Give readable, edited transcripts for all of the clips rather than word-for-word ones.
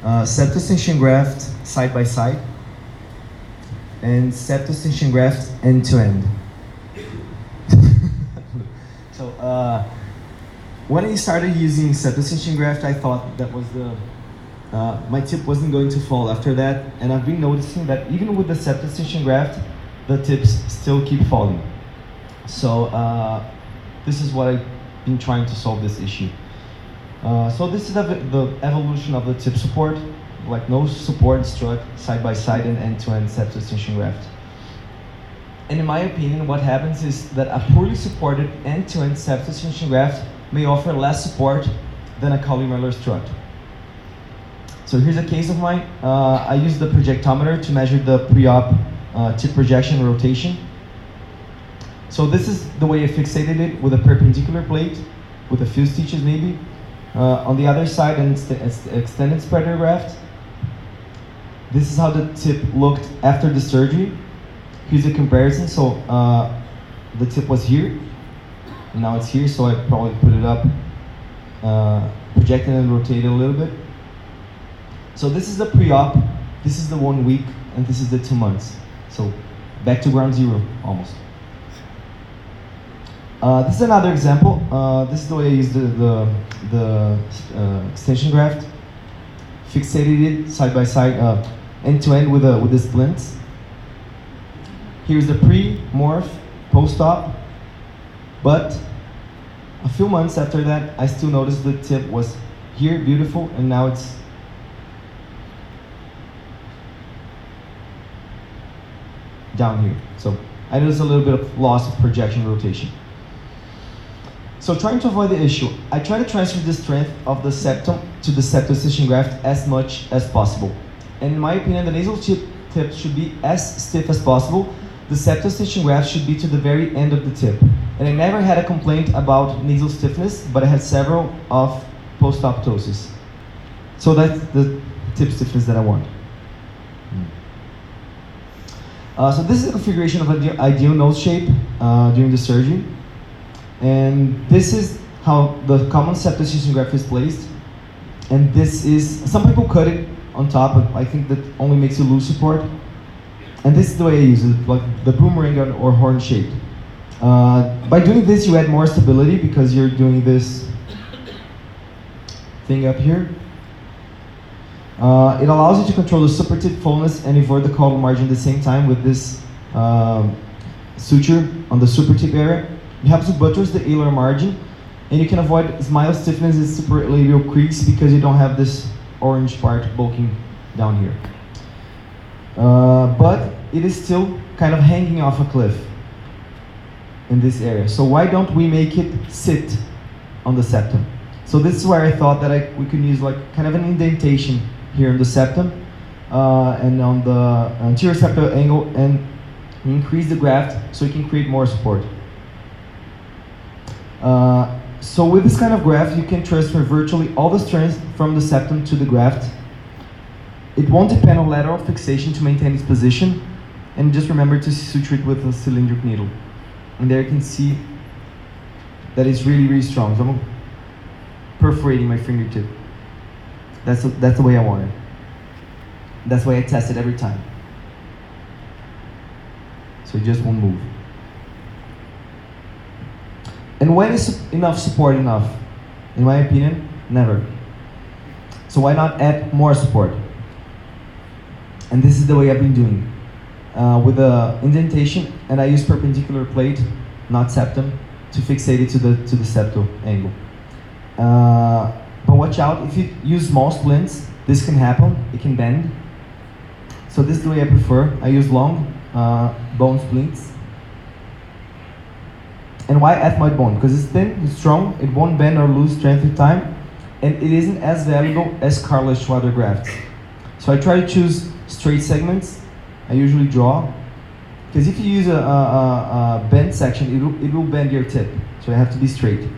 septal extension graft side by side, and septal extension graft end to end. So when I started using septal extension graft, I thought that was my tip wasn't going to fall after that, and I've been noticing that even with the septal extension graft, the tips still keep falling. So this is what I've been trying to solve this issue. So this is the evolution of the tip support, like no support strut side by side and end-to-end septal extension graft. And in my opinion, what happens is that a poorly supported end-to-end septal extension graft may offer less support than a columnar strut. So here's a case of mine. I used the projectometer to measure the pre-op tip projection and rotation. So this is the way I fixated it, with a perpendicular plate, with a few stitches maybe. On the other side, an extended spreader graft. This is how the tip looked after the surgery. Here's a comparison. So the tip was here, and now it's here, so I probably put it up, projected and rotated a little bit. So this is the pre-op, this is the 1 week, and this is the 2 months. So back to ground zero, almost. This is another example. This is the way I used the extension graft. Fixated it side by side, end to end with the splints. Here's the pre-morph, post-op. But a few months after that, I still noticed the tip was here, beautiful, and now it's down here. So I noticed a little bit of loss of projection rotation. So trying to avoid the issue, I try to transfer the strength of the septum to the septal extension graft as much as possible. And in my opinion, the nasal tip should be as stiff as possible. The septal extension graft should be to the very end of the tip. And I never had a complaint about nasal stiffness, but I had several of post-op ptosis. So that's the tip stiffness that I want. So this is the configuration of an ideal nose shape during the surgery. And this is how the common septal extension graft is placed. And this is, some people cut it on top, but I think that only makes you lose support. And this is the way I use it, like the boomerang or horn shape. By doing this, you add more stability because you're doing this thing up here. It allows you to control the supratip fullness and avoid the caudal margin at the same time with this suture on the supratip area. It helps to buttress the alar margin, and you can avoid smile stiffness and supralabial crease because you don't have this orange part bulking down here. But it is still kind of hanging off a cliff in this area. So why don't we make it sit on the septum? So this is where I thought that we could use like kind of an indentation here in the septum and on the anterior septal angle, and increase the graft so it can create more support. So with this kind of graft, you can transfer virtually all the strength from the septum to the graft. It won't depend on lateral fixation to maintain its position, and just remember to suture it with a cylindric needle. And there you can see that it's really, really strong. So I'm perforating my fingertip. That's the way I want it. That's the way I test it every time. So it just won't move. And when is enough support enough? In my opinion, never. So why not add more support? And this is the way I've been doing. With the indentation, and I use perpendicular plate, not septum, to fixate it to the septal angle. But watch out, if you use small splints, this can happen, it can bend. So this is the way I prefer. I use long bone splints. And why ethmoid bone? Because it's thin, it's strong, it won't bend or lose strength with time, and it isn't as valuable as cartilage to other grafts. So I try to choose straight segments. I usually draw, because if you use a bent section, it will bend your tip. So you have to be straight.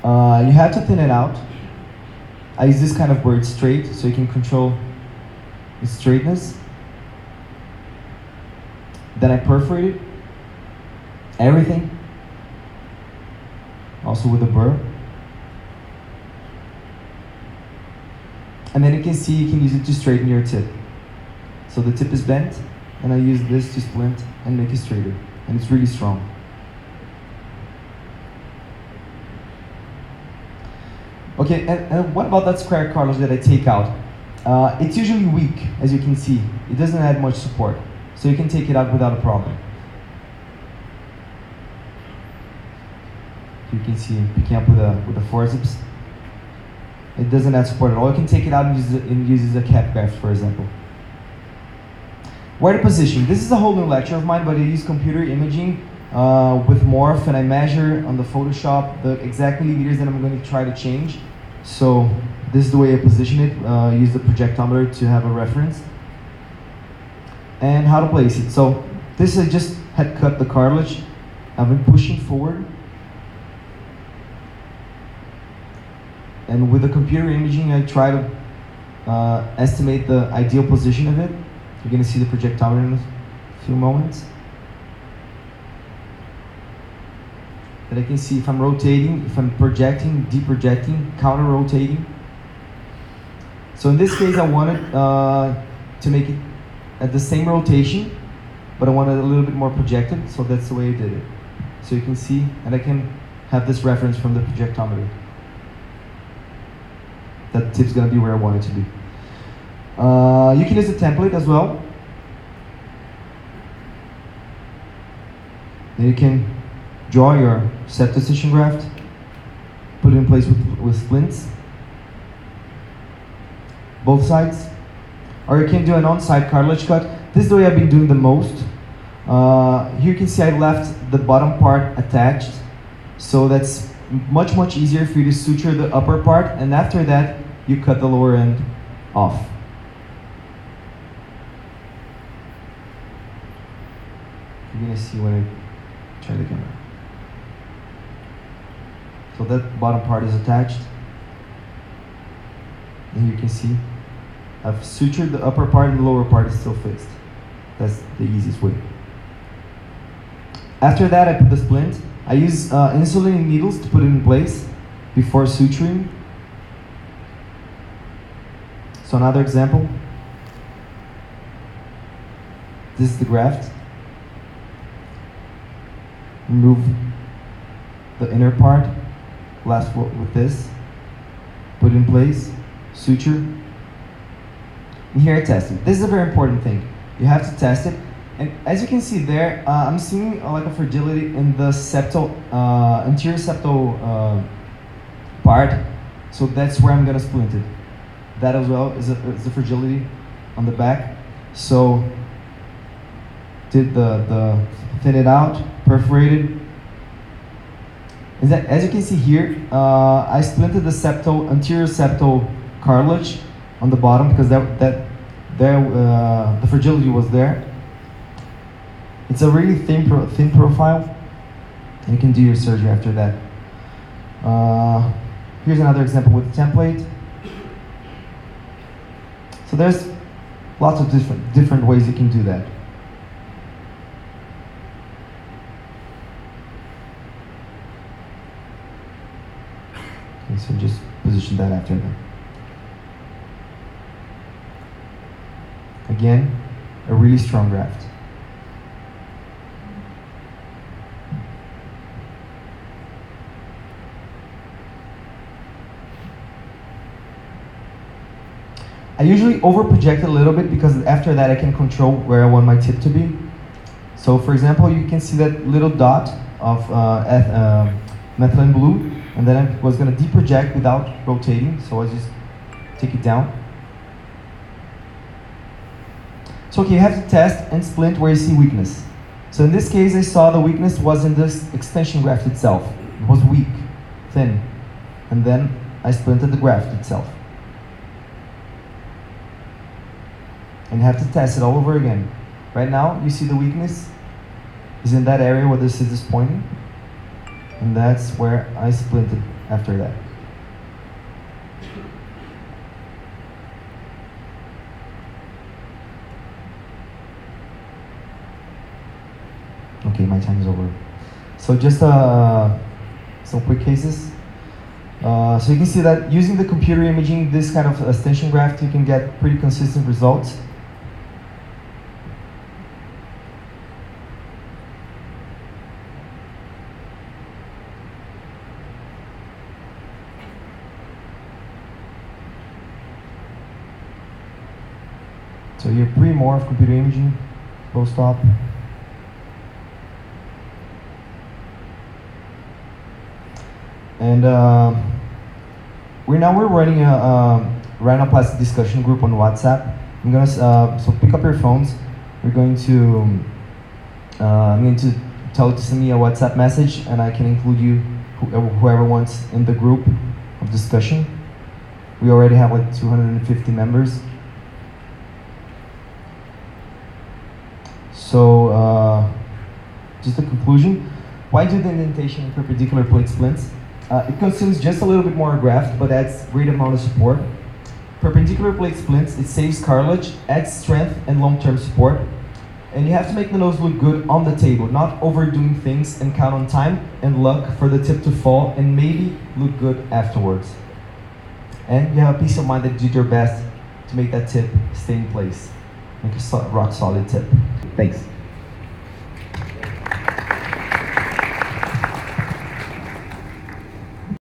You have to thin it out. I use this kind of bird straight, so you can control the straightness. Then I perforate it. Everything, also with a burr. And then you can see you can use it to straighten your tip. So the tip is bent, and I use this to splint and make it straighter. And it's really strong. Okay, and what about that square cartilage that I take out? It's usually weak, as you can see. It doesn't add much support. So you can take it out without a problem. You can see picking up with the forceps. It doesn't add support at all. You can take it out and use it as a cap graft, for example. Where to position? This is a whole new lecture of mine, but I use computer imaging with Morph, and I measure on the Photoshop the exact millimeters that I'm going to try to change. So this is the way I position it. Use the projectometer to have a reference. And how to place it. So this I just had cut the cartilage. I've been pushing forward. And with the computer imaging, I try to estimate the ideal position of it. You're going to see the projectometer in a few moments. That I can see if I'm rotating, if I'm projecting, deprojecting, counter-rotating. So in this case, I wanted to make it at the same rotation, but I wanted a little bit more projected, so that's the way I did it. So you can see, and I can have this reference from the projectometer. That tip's going to be where I want it to be. You can use a template as well. Then you can draw your septal graft, put it in place with splints, both sides. Or you can do an on-side cartilage cut. This is the way I've been doing the most. Here you can see I left the bottom part attached, so that's much easier for you to suture the upper part, and after that you cut the lower end off. You're gonna see when I try the camera. So that bottom part is attached, and you can see I've sutured the upper part and the lower part is still fixed. That's the easiest way. After that, I put the splint. I use insulin needles to put it in place before suturing. So another example. This is the graft. Remove the inner part, last with this. Put it in place, suture. And here I test it. This is a very important thing. You have to test it. And as you can see there, I'm seeing like a fragility in the septal, anterior septal part. So that's where I'm gonna splint it. That as well is a fragility on the back. So did the thin it out, perforated. As you can see here, I splinted the anterior septal cartilage on the bottom because the fragility was there. It's a really thin profile. You can do your surgery after that. Here's another example with the template. So there's lots of different ways you can do that. Okay, so just position that after that. Again, a really strong graft. I usually over-project a little bit because after that I can control where I want my tip to be. So for example, you can see that little dot of methylene blue, and then I was going to deproject without rotating, so I just take it down. So okay, you have to test and splint where you see weakness. So in this case, I saw the weakness was in this extension graft itself. It was weak, thin, and then I splinted the graft itself. And you have to test it all over again. Right now, you see the weakness is in that area where the scissors is pointing, and that's where I splinted after that. Okay, my time is over. So just some quick cases. So you can see that using the computer imaging, this kind of extension graft, you can get pretty consistent results. So here, pre-morph computer imaging, post-op. And we're running a rhinoplasty discussion group on WhatsApp. I'm gonna so pick up your phones. I'm going to tell you to send me a WhatsApp message, and I can include you, whoever wants, in the group of discussion. We already have like 250 members. So just a conclusion. Why do the indentation in perpendicular plate splints? It consumes just a little bit more graft, but adds great amount of support. Perpendicular plate splints, it saves cartilage, adds strength and long-term support. And you have to make the nose look good on the table, not overdoing things and count on time and luck for the tip to fall and maybe look good afterwards. And you have a peace of mind that you did your best to make that tip stay in place. Make a rock solid tip. Thanks.